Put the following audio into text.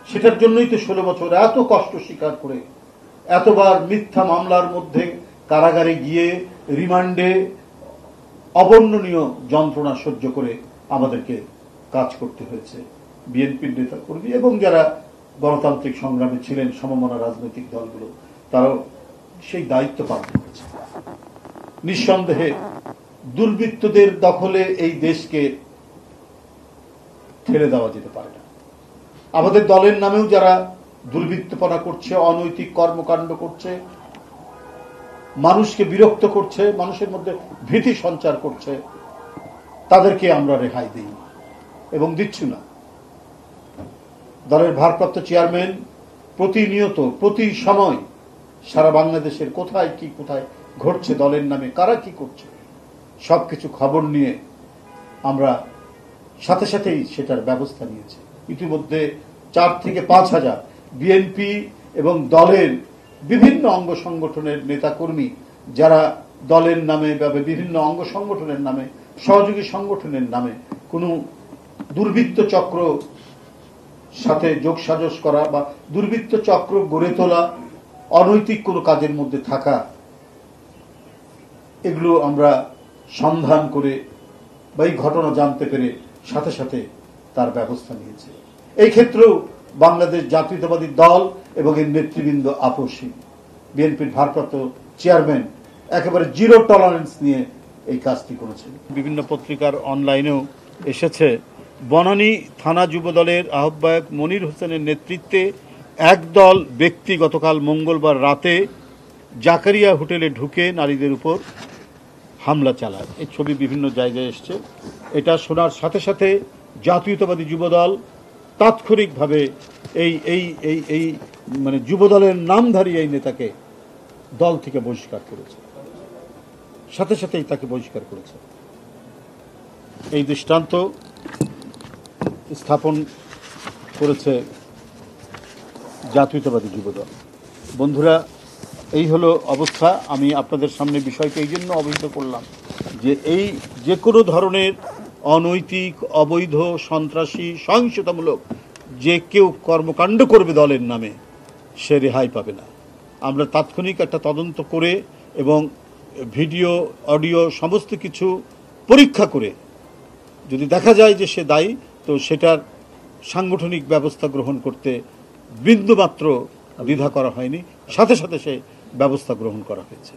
সেটার জন্যই তো 16 বছর এত কষ্ট স্বীকার করে, এতবার মিথ্যা মামলার মধ্যে কারাগারে গিয়ে রিমান্ডে অবর্ণনীয় যন্ত্রণা সহ্য করে আমাদেরকে কাজ করতে হয়েছে। বিএনপির নেতা কর্মী এবং যারা গণতান্ত্রিক সংগ্রামে ছিলেন সমমনা রাজনৈতিক দলগুলো, তারাও সেই দায়িত্ব পালন করেছে। নিঃসন্দেহে দুর্বৃত্তদের দখলে এই দেশকে ঠেলে দেওয়া যেতে পারে না। আমাদের দলের নামেও যারা দুর্বৃত্তপনা করছে, অনৈতিক কর্মকাণ্ড করছে, মানুষকে বিরক্ত করছে, মানুষের মধ্যে ভীতি সঞ্চার করছে, তাদেরকে আমরা রেহাই দিই এবং দিচ্ছি না। দলের ভারপ্রাপ্ত চেয়ারম্যান প্রতিনিয়ত প্রতি সময় সারা বাংলাদেশের কোথায় কি কোথায় ঘটছে, দলের নামে কারা কি করছে, সবকিছু খবর নিয়ে আমরা সাথে সাথেই সেটার ব্যবস্থা নিয়েছি। ইতিমধ্যে 4 থেকে 5 হাজার বিএনপি এবং দলের বিভিন্ন অঙ্গ সংগঠনের নেতাকর্মী যারা দলের নামে বা বিভিন্ন অঙ্গ সংগঠনের নামে, সহযোগী সংগঠনের নামে কোনো দুর্বৃত্ত চক্র সাথে যোগসাজশ করা বা দুর্বৃত্ত চক্র গড়ে তোলা, অনৈতিক কোনো কাজের মধ্যে থাকা, এগুলো আমরা সন্ধান করে বা এই ঘটনা জানতে পেরে সাথে সাথে তার ব্যবস্থা নিয়েছে। এই ক্ষেত্রেও বাংলাদেশ জাতীয়তাবাদী দল এবং এর নেতৃবৃন্দ আপসহীন। বিএনপির ভারপ্রাপ্ত চেয়ারম্যান একেবারে জিরো টলারেন্স নিয়ে এই কাজটি করেছেন। বিভিন্ন পত্রিকার অনলাইনেও এসেছে, বনানী থানা যুবদলের আহ্বায়ক মনির হোসেনের নেতৃত্বে একদল ব্যক্তি গতকাল মঙ্গলবার রাতে জাকারিয়া হোটেলে ঢুকে নারীদের উপর হামলা চালায়। এই ছবি বিভিন্ন জায়গায় এসছে। এটা শোনার সাথে সাথে জাতীয়তাবাদী যুবদল তাৎক্ষণিকভাবে এই এই এই এই মানে যুবদলের নামধারী এই নেতাকে দল থেকে বহিষ্কার করেছে, সাথে সাথেই তাকে বহিষ্কার করেছে। এই দৃষ্টান্ত স্থাপন করেছে জাতীয়তাবাদী যুবদল। বন্ধুরা, এই হলো অবস্থা। আমি আপনাদের সামনে বিষয়কে এই জন্য অবহিত করলাম যে এই যে কোনো ধরনের অনৈতিক, অবৈধ, সন্ত্রাসী, সহিংসতামূলক যে কেউ কর্মকাণ্ড করবে দলের নামে, সে রেহাই পাবে না। আমরা তাৎক্ষণিক একটা তদন্ত করে এবং ভিডিও, অডিও সমস্ত কিছু পরীক্ষা করে যদি দেখা যায় যে সে দায়ী, তো সেটার সাংগঠনিক ব্যবস্থা গ্রহণ করতে বিন্দুমাত্র দ্বিধা করা হয়নি, সাথে সাথে সে ব্যবস্থা গ্রহণ করা হয়েছে।